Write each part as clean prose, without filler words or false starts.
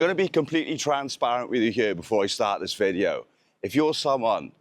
I'm going to be completely transparent with you here before I start this video. If you're someone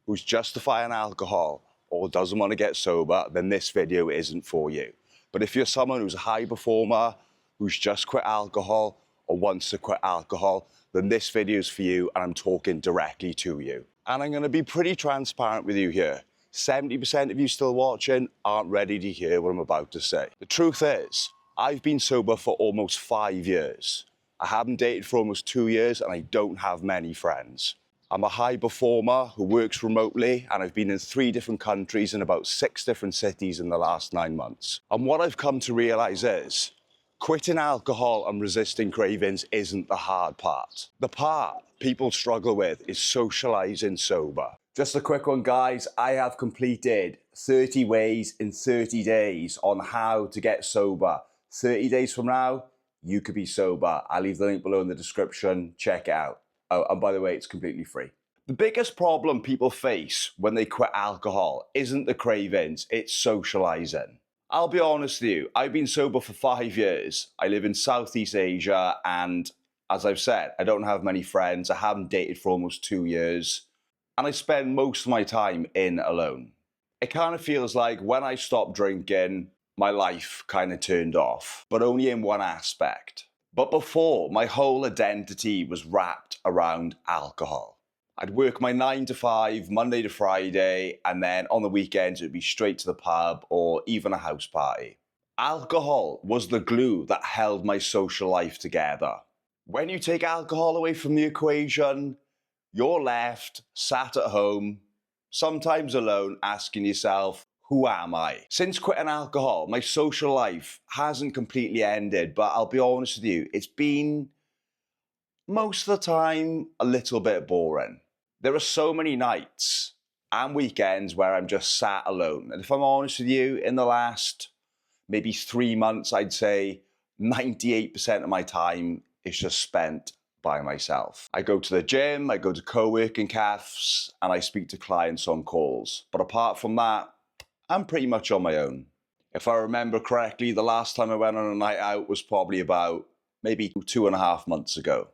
who's justifying alcohol or doesn't want to get sober, then this video isn't for you. But if you're someone who's a high performer, who's just quit alcohol or wants to quit alcohol, then this video is for you, and I'm talking directly to you. And I'm going to be pretty transparent with you here. 70% of you still watching aren't ready to hear what I'm about to say. The truth is, I've been sober for almost 5 years. I haven't dated for almost 2 years, and I don't have many friends. I'm a high performer who works remotely, and I've been in 3 different countries in about 6 different cities in the last 9 months. And what I've come to realize is, quitting alcohol and resisting cravings isn't the hard part. The part people struggle with is socializing sober. Just a quick one, guys. I have completed 30 ways in 30 days on how to get sober. 30 days from now, you could be sober. I'll leave the link below in the description. Check it out. Oh, and by the way, it's completely free. The biggest problem people face when they quit alcohol isn't the cravings, it's socializing. I'll be honest with you, I've been sober for 5 years. I live in Southeast Asia, and as I've said, I don't have many friends. I haven't dated for almost 2 years, and I spend most of my time in alone. It kind of feels like when I stopped drinking, my life kind of turned off, but only in one aspect. But before, my whole identity was wrapped around alcohol. I'd work my 9 to 5, Monday to Friday, and then on the weekends, it would be straight to the pub or even a house party. Alcohol was the glue that held my social life together. When you take alcohol away from the equation, you're left sat at home, sometimes alone, asking yourself, who am I? Since quitting alcohol, my social life hasn't completely ended, but I'll be honest with you, it's been most of the time a little bit boring. There are so many nights and weekends where I'm just sat alone. And if I'm honest with you, in the last maybe 3 months, I'd say 98% of my time is just spent by myself. I go to the gym, I go to co-working cafes, and I speak to clients on calls. But apart from that, I'm pretty much on my own. If I remember correctly, the last time I went on a night out was probably about maybe 2.5 months ago.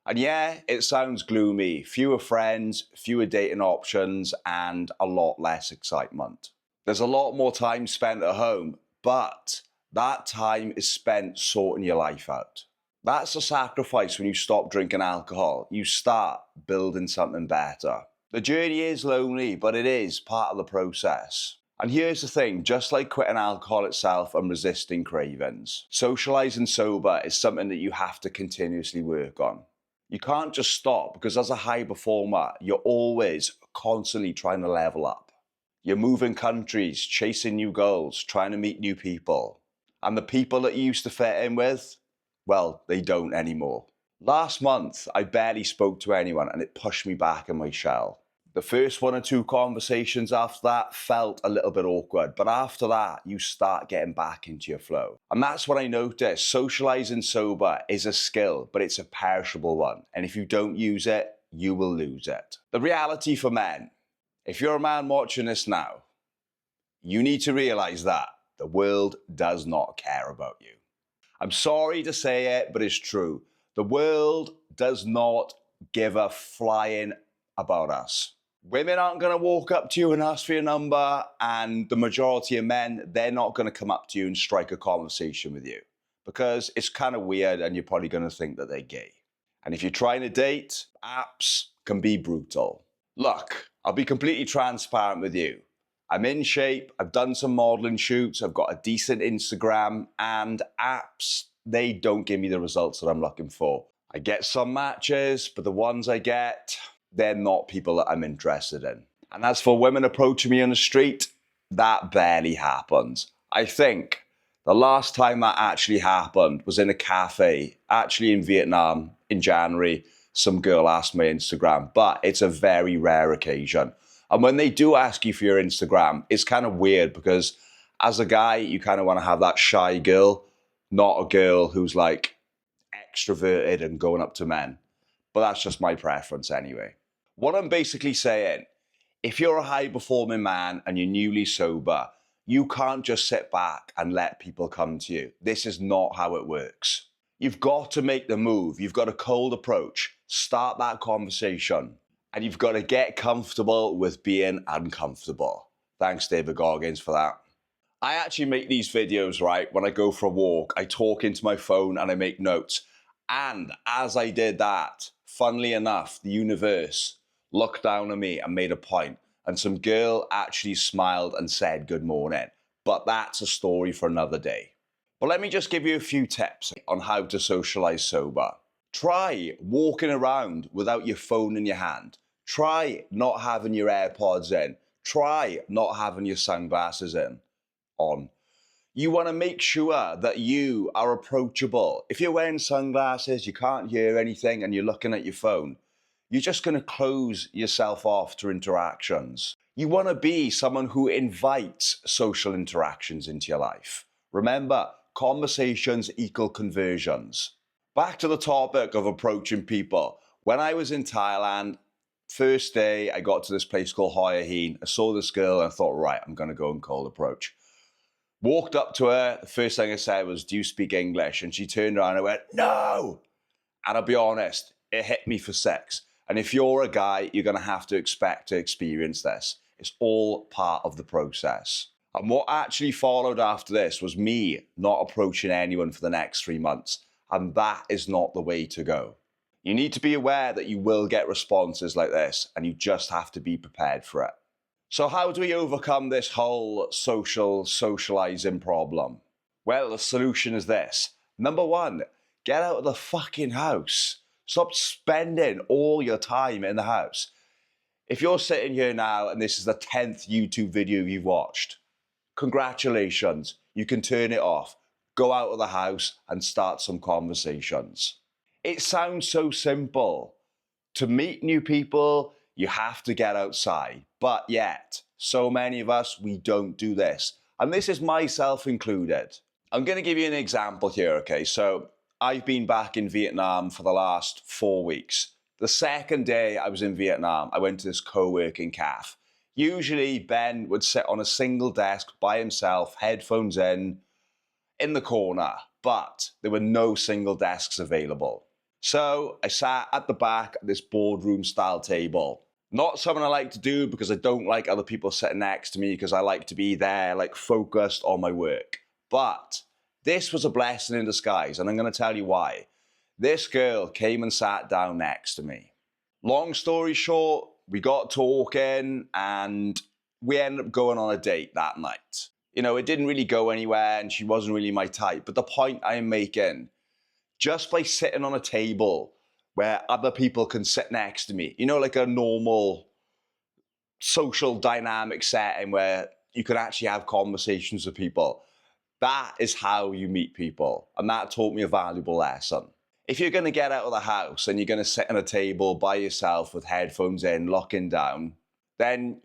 And yeah, it sounds gloomy. Fewer friends, fewer dating options, and a lot less excitement. There's a lot more time spent at home, but that time is spent sorting your life out. That's a sacrifice when you stop drinking alcohol. You start building something better. The journey is lonely, but it is part of the process. And here's the thing, just like quitting alcohol itself and resisting cravings, socializing sober is something that you have to continuously work on. You can't just stop, because as a high performer, you're always constantly trying to level up. You're moving countries, chasing new goals, trying to meet new people. And the people that you used to fit in with, well, they don't anymore. Last month, I barely spoke to anyone, and it pushed me back in my shell. The first 1 or 2 conversations after that felt a little bit awkward, but after that, you start getting back into your flow. And that's what I noticed. Socializing sober is a skill, but it's a perishable one. And if you don't use it, you will lose it. The reality for men, if you're a man watching this now, you need to realize that the world does not care about you. I'm sorry to say it, but it's true. The world does not give a flying about us. Women aren't going to walk up to you and ask for your number, and the majority of men, they're not going to come up to you and strike a conversation with you, because it's kind of weird and you're probably going to think that they're gay. And if you're trying to date, apps can be brutal. Look, I'll be completely transparent with you. I'm in shape, I've done some modeling shoots, I've got a decent Instagram, and apps, they don't give me the results that I'm looking for. I get some matches, but the ones I get, they're not people that I'm interested in. And as for women approaching me on the street, that barely happens. I think the last time that actually happened was in a cafe, actually in Vietnam, in January. Some girl asked my Instagram, but it's a very rare occasion. And when they do ask you for your Instagram, it's kind of weird, because as a guy, you kind of want to have that shy girl, not a girl who's like extroverted and going up to men. But that's just my preference anyway. What I'm basically saying, if you're a high performing man and you're newly sober, you can't just sit back and let people come to you. This is not how it works. You've got to make the move. You've got a cold approach. Start that conversation. And you've got to get comfortable with being uncomfortable. Thanks, David Goggins, for that. I actually make these videos, right? When I go for a walk, I talk into my phone and I make notes. And as I did that, funnily enough, the universe looked down at me and made a point. And some girl actually smiled and said good morning. But that's a story for another day. But let me just give you a few tips on how to socialize sober. Try walking around without your phone in your hand. Try not having your AirPods in. Try not having your sunglasses on. You want to make sure that you are approachable. If you're wearing sunglasses, you can't hear anything, and you're looking at your phone, you're just going to close yourself off to interactions. You want to be someone who invites social interactions into your life. Remember, conversations equal conversions. Back to the topic of approaching people. When I was in Thailand, first day I got to this place called Hoi Hin. I saw this girl and I thought, right, I'm going to go and cold approach. Walked up to her. The first thing I said was, do you speak English? And she turned around and I went, no. And I'll be honest, it hit me for six. And if you're a guy, you're going to have to expect to experience this. It's all part of the process. And what actually followed after this was me not approaching anyone for the next 3 months. And that is not the way to go. You need to be aware that you will get responses like this, and you just have to be prepared for it. So how do we overcome this whole socializing problem? Well, the solution is this. Number one, get out of the fucking house. Stop spending all your time in the house. If you're sitting here now and this is the 10th YouTube video you've watched, congratulations, you can turn it off. Go out of the house and start some conversations. It sounds so simple. To meet new people, you have to get outside. But yet, so many of us, we don't do this. And this is myself included. I'm going to give you an example here, okay? So I've been back in Vietnam for the last 4 weeks. The second day I was in Vietnam, I went to this co-working cafe. Usually Ben would sit on a single desk by himself, headphones in the corner, but there were no single desks available. So I sat at the back at this boardroom style table. Not something I like to do because I don't like other people sitting next to me, because I like to be there, like focused on my work. But this was a blessing in disguise, and I'm going to tell you why. This girl came and sat down next to me. Long story short, we got talking and we ended up going on a date that night. You know, it didn't really go anywhere and she wasn't really my type. But the point I am making, just by sitting on a table where other people can sit next to me, you know, like a normal social dynamic setting where you can actually have conversations with people, that is how you meet people. And that taught me a valuable lesson. If you're going to get out of the house and you're going to sit at a table by yourself with headphones in, looking down, then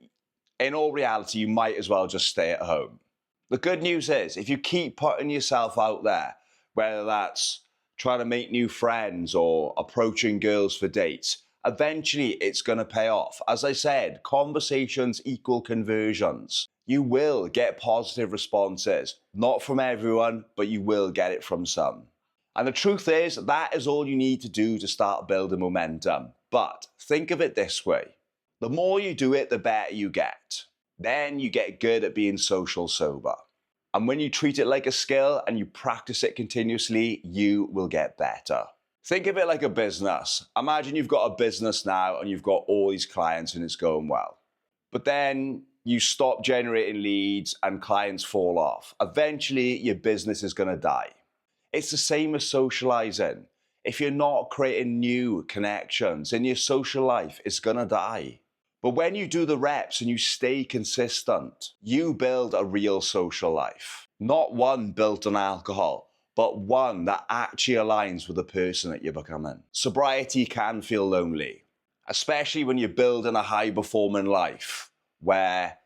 in all reality, you might as well just stay at home. The good news is, if you keep putting yourself out there, whether that's trying to make new friends or approaching girls for dates, eventually it's going to pay off. As I said, conversations equal conversions. You will get positive responses, not from everyone, but you will get it from some. And the truth is, that is all you need to do to start building momentum. But think of it this way. The more you do it, the better you get. Then you get good at being social sober. And when you treat it like a skill and you practice it continuously, you will get better. Think of it like a business. Imagine you've got a business now and you've got all these clients and it's going well. But then you stop generating leads and clients fall off. Eventually, your business is going to die. It's the same as socializing. If you're not creating new connections in your social life, it's going to die. But when you do the reps and you stay consistent, you build a real social life. Not one built on alcohol, but one that actually aligns with the person that you're becoming. Sobriety can feel lonely, especially when you're building a high-performing life where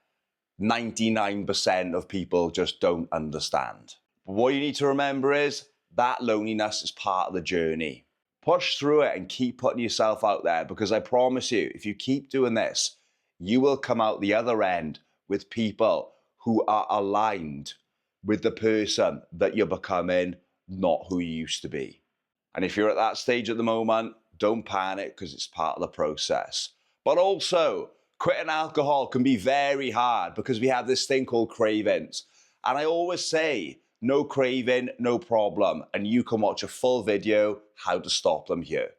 99% of people just don't understand. But what you need to remember is that loneliness is part of the journey. Push through it and keep putting yourself out there, because I promise you, if you keep doing this, you will come out the other end with people who are aligned with the person that you're becoming, not who you used to be. And if you're at that stage at the moment, don't panic because it's part of the process. But also, quitting alcohol can be very hard because we have this thing called cravings. And I always say, no craving, no problem. And you can watch a full video, how to stop them here.